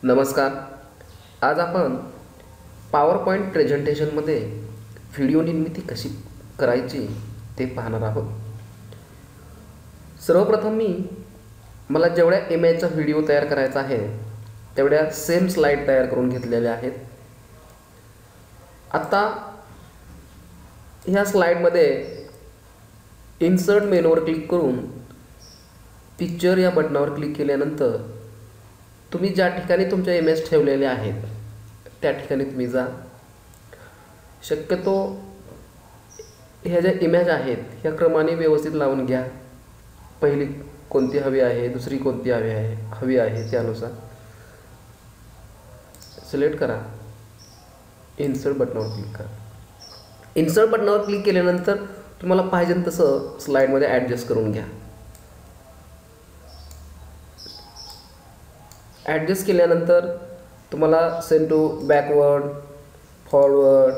नमस्कार. आज आपण पॉवर पॉईंट प्रेझेंटेशनमध्ये व्हिडिओ निर्मिती कशी करायची ते पाहणार आहोत. सर्वप्रथम मला जेवढ्या इमेजचा व्हिडिओ तयार करायचा आहे तेवढ्या सेम स्लाईड तयार करून घेतलेल्या आहेत. आता ह्या स्लाईडमध्ये इन्सर्ट मेनूवर क्लिक करून पिक्चर या बटनावर क्लिक केल्यानंतर तुम्ही ज्या ठिकाणी तुमच्या इमेज ठेवलेले आहेत त्या ठिकाणी तुम्ही जा. शक्यतो ह्या ज्या इमेज आहेत ह्या क्रमाने व्यवस्थित लावून घ्या. पहिली कोणती हवी आहे, दुसरी कोणती हवी आहे त्यानुसार सिलेक्ट करा. इन्सर्ट बटनावर क्लिक करा. इन्सर्ट बटनावर क्लिक केल्यानंतर तुम्हाला पाहिजे तसं स्लाईडमध्ये ॲडजस्ट करून घ्या. ॲडजस्ट केल्यानंतर तुम्हाला सेंड टू बॅकवर्ड, फॉरवर्ड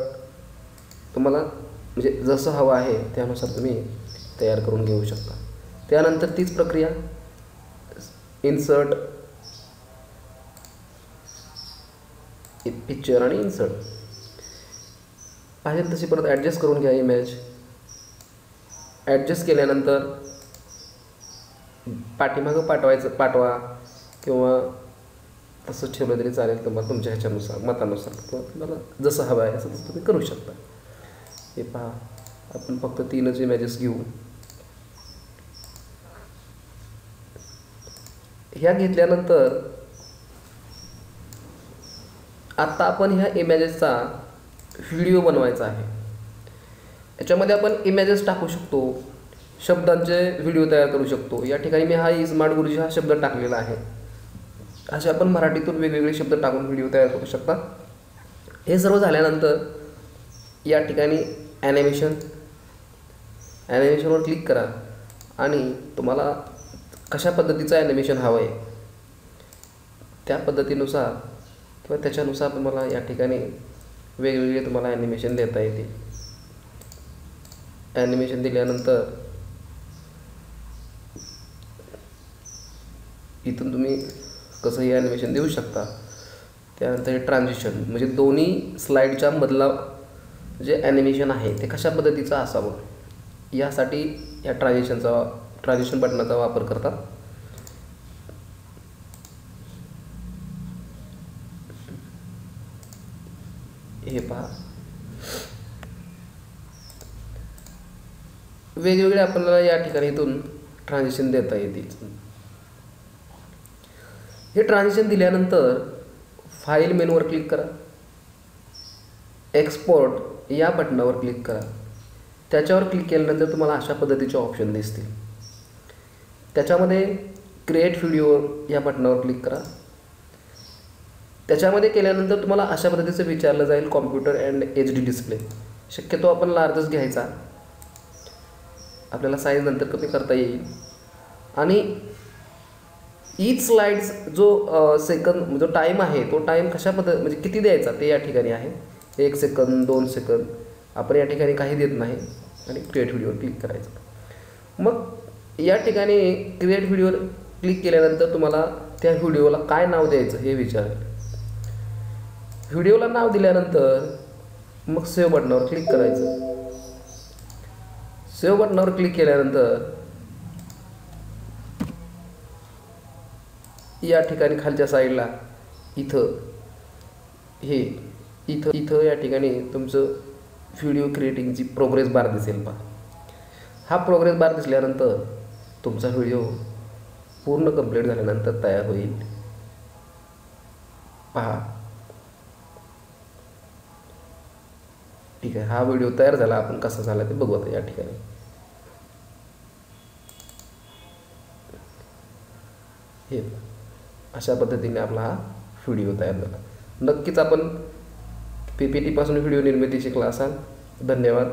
तुम्हाला म्हणजे जसं हवं आहे त्यानुसार तुम्ही तयार करून घेऊ शकता. त्यानंतर तीच प्रक्रिया इन्सर्ट, पिक्चर आणि इन्सर्ट पाहिजे तशी परत ॲडजस्ट करून घ्या. इमेज ॲडजस्ट केल्यानंतर पाठीमागं पाठवा किंवा तसंच ठेवलं तरी चालेल. तुम्हाला तुमच्या ह्याच्यानुसार मतानुसार किंवा तुम्हाला जसं हवं आहे असं तुम्ही करू शकता. हे पहा, आपण फक्त 3च इमेजेस घेऊ. ह्या घेतल्यानंतर आता आपण ह्या इमेजेसचा व्हिडिओ बनवायचा आहे. याच्यामध्ये आपण इमेजेस टाकू शकतो, शब्दांचे व्हिडिओ तयार करू शकतो. या ठिकाणी मी हा स्मार्ट गुरुजी हा शब्द टाकलेला आहे. असे आपण मराठीतून वेगवेगळे शब्द टाकून व्हिडिओ तयार करू शकता. हे सर्व झाल्यानंतर या ठिकाणी ॲनिमेशनवर क्लिक करा आणि तुम्हाला कशा पद्धतीचं ॲनिमेशन हवं आहे त्या पद्धतीनुसार किंवा त्याच्यानुसार तुम्हाला या ठिकाणी वेगवेगळे तुम्हाला ॲनिमेशन देता येतील. ॲनिमेशन दिल्यानंतर इथून तुम्ही कसंही ॲनिमेशन देऊ शकता. त्यानंतर हे ट्रान्झिशन म्हणजे दोन्ही स्लाईडच्या मधला जे ॲनिमेशन आहे ते कशा पद्धतीचं असावं यासाठी या ट्रान्झिशन बटनाचा वापर करतात. हे पहा, वेगवेगळे आपल्याला या ठिकाणी इथून ट्रान्झिशन देता येतील. हे ट्रान्झिशन दिल्यानंतर फाईल मेनूवर क्लिक करा. एक्सपोर्ट या बटनावर क्लिक करा. त्याच्यावर क्लिक केल्यानंतर तुम्हाला अशा पद्धतीचे ऑप्शन दिसतील. त्याच्यामध्ये क्रिएट व्हिडिओ या बटनावर क्लिक करा. त्याच्यामध्ये केल्यानंतर तुम्हाला अशा पद्धतीचं विचारलं जाईल कॉम्प्युटर अँड HD डिस्प्ले. शक्यतो आपण लार्जच घ्यायचा, आपल्याला साईज नंतर कमी करता येईल. आणि ईच स्लाइड्स जो टाईम आहे तो टाईम कशा म्हणजे किती द्यायचा ते या ठिकाणी आहे. 1 सेकंद, 2 सेकंद आपण या ठिकाणी काही देत नाही आणि क्रिएट व्हिडिओवर क्लिक करायचं. मग या ठिकाणी क्रिएट व्हिडिओवर क्लिक केल्यानंतर तुम्हाला त्या व्हिडिओला काय नाव द्यायचं हे विचारेल. व्हिडिओला नाव दिल्यानंतर मग सेव्ह बटनावर क्लिक करायचं. सेव्ह बटनावर क्लिक केल्यानंतर या ठिकाणी खालच्या साईडला इथं या ठिकाणी तुमचं व्हिडिओ क्रिएटिंगची प्रोग्रेस बार दिसेल. पहा, हा प्रोग्रेस बार दिसल्यानंतर तुमचा व्हिडिओ पूर्ण कंप्लीट झाल्यानंतर तयार होईल. पहा, ठीक आहे, हा व्हिडिओ तयार झाला. आपण कसा झाला ते बघू आता या ठिकाणी. हे अशा पद्धतीने आपला हा व्हिडिओ तयार झाला. नक्कीच आपण PPT पासून व्हिडिओ निर्मिती शिकला असाल. धन्यवाद.